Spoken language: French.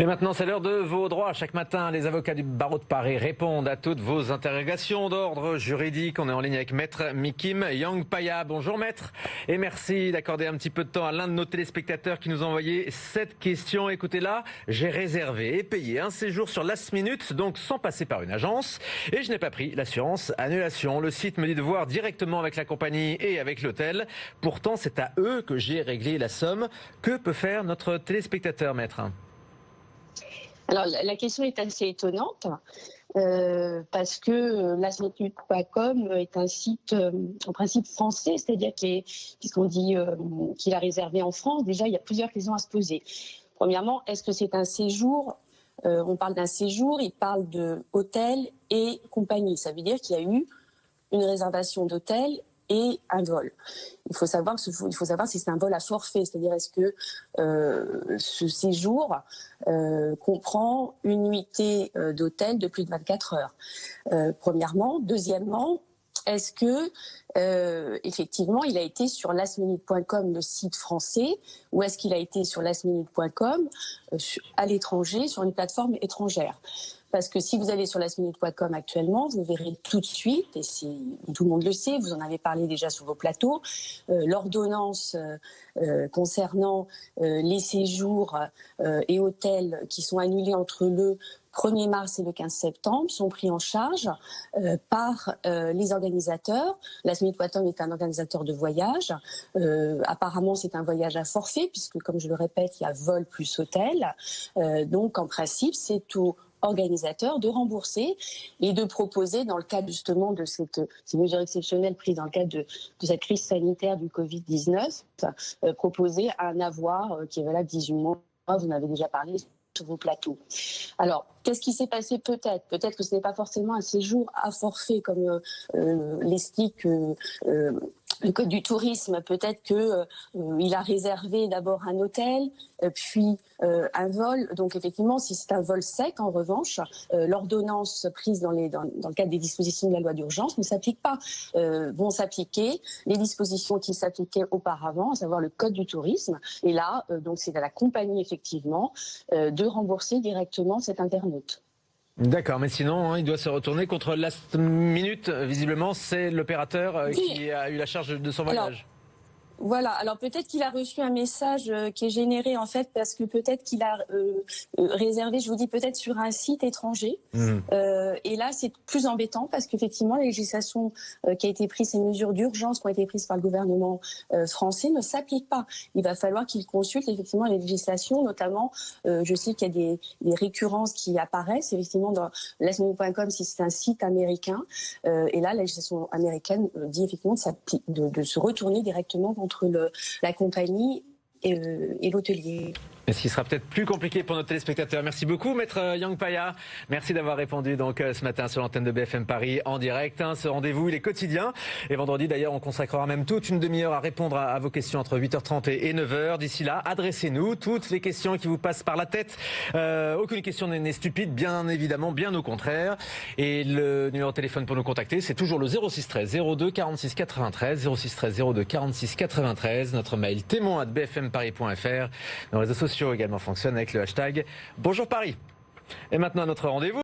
Et maintenant, c'est l'heure de vos droits. Chaque matin, les avocats du barreau de Paris répondent à toutes vos interrogations d'ordre juridique. On est en ligne avec Maître Mikim Yangpaya. Bonjour Maître, et merci d'accorder un petit peu de temps à l'un de nos téléspectateurs qui nous a envoyé cette question. Écoutez-la, j'ai réservé et payé un séjour sur Last Minute, donc sans passer par une agence, et je n'ai pas pris l'assurance annulation. Le site me dit de voir directement avec la compagnie et avec l'hôtel. Pourtant, c'est à eux que j'ai réglé la somme. Que peut faire notre téléspectateur, Maître ? Alors, la question est assez étonnante parce que lastminute.com est un site en principe français, c'est-à-dire puisqu'on dit qu'il a réservé en France, déjà il y a plusieurs questions à se poser. Premièrement, est-ce que c'est un séjour on parle d'un séjour, il parle de hôtel et compagnie. Ça veut dire qu'il y a eu une réservation d'hôtel et un vol. Il faut savoir si c'est un vol à forfait, c'est-à-dire est-ce que ce séjour comprend une nuitée d'hôtel de plus de 24 heures. Premièrement. Deuxièmement, est-ce que effectivement il a été sur lastminute.com, le site français, ou est-ce qu'il a été sur lastminute.com à l'étranger, sur une plateforme étrangère? Parce que si vous allez sur lastminute.com actuellement, vous verrez tout de suite, et tout le monde le sait, vous en avez parlé déjà sur vos plateaux, l'ordonnance concernant les séjours et hôtels qui sont annulés entre le 1er mars et le 15 septembre sont pris en charge par les organisateurs. Lastminute.com est un organisateur de voyage. Apparemment, c'est un voyage à forfait, puisque, comme je le répète, il y a vol plus hôtel. Donc, en principe, c'est au organisateurs de rembourser et de proposer, dans le cadre justement de ces mesures exceptionnelles prises dans le cadre de cette crise sanitaire du Covid-19, proposer un avoir qui est valable 18 mois. Vous en avez déjà parlé sur vos plateaux. Alors, qu'est-ce qui s'est passé peut-être? Peut-être que ce n'est pas forcément un séjour à forfait comme l'explique le Code du tourisme. Peut-être qu'il a réservé d'abord un hôtel, puis un vol. Donc effectivement, si c'est un vol sec, en revanche, l'ordonnance prise dans le cadre des dispositions de la loi d'urgence ne s'applique pas. Vont s'appliquer les dispositions qui s'appliquaient auparavant, à savoir le Code du tourisme. Et là, donc c'est à la compagnie effectivement de rembourser directement cet internaute. D'accord, mais sinon, il doit se retourner contre Last Minute. Visiblement, c'est l'opérateur qui a eu la charge de son voyage. Voilà, alors peut-être qu'il a reçu un message qui est généré en fait parce que peut-être qu'il a réservé, je vous dis peut-être sur un site étranger. Et là, c'est plus embêtant parce qu'effectivement, la législation qui a été prise, ces mesures d'urgence qui ont été prises par le gouvernement français ne s'appliquent pas. Il va falloir qu'il consulte effectivement la législation, notamment, je sais qu'il y a des récurrences qui apparaissent effectivement dans lastminute.com si c'est un site américain. Et là, la législation américaine dit effectivement de se retourner directement contre la compagnie et l'hôtelier. Et ce qui sera peut-être plus compliqué pour nos téléspectateurs. Merci beaucoup, Maître Yangpaya. Merci d'avoir répondu donc ce matin sur l'antenne de BFM Paris en direct. Ce rendez-vous, il est quotidien. Et vendredi, d'ailleurs, on consacrera même toute une demi-heure à répondre à vos questions entre 8h30 et 9h. D'ici là, adressez-nous toutes les questions qui vous passent par la tête. Aucune question n'est stupide, bien évidemment, bien au contraire. Et le numéro de téléphone pour nous contacter, c'est toujours le 06 13 02 46 93. 06 13 02 46 93. Notre mail témoin@bfmparis.fr. Nos réseaux sociaux également fonctionnent avec le hashtag Bonjour Paris. Et maintenant, notre rendez-vous.